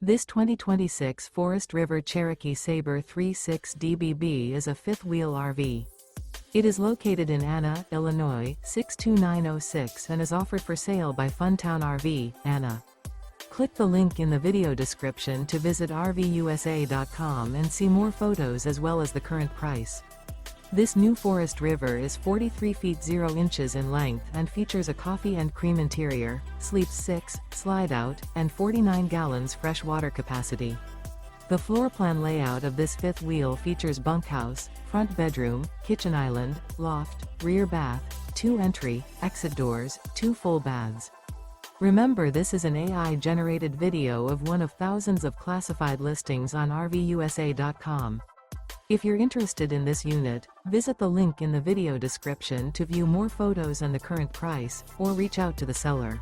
This 2026 Forest River Cherokee Sabre 3.6 DBB is a fifth-wheel RV. It is located in Anna, Illinois, 62906 and is offered for sale by Funtown RV, Anna. Click the link in the video description to visit RVUSA.com and see more photos as well as the current price. This new Forest River is 43 feet 0 inches in length and features a coffee and cream interior, sleeps 6, slide-out, and 49 gallons fresh water capacity. The floor plan layout of this fifth wheel features bunkhouse, front bedroom, kitchen island, loft, rear bath, 2 entry, exit doors, 2 full baths. Remember, this is an AI-generated video of one of thousands of classified listings on RVUSA.com. If you're interested in this unit, visit the link in the video description to view more photos and the current price, or reach out to the seller.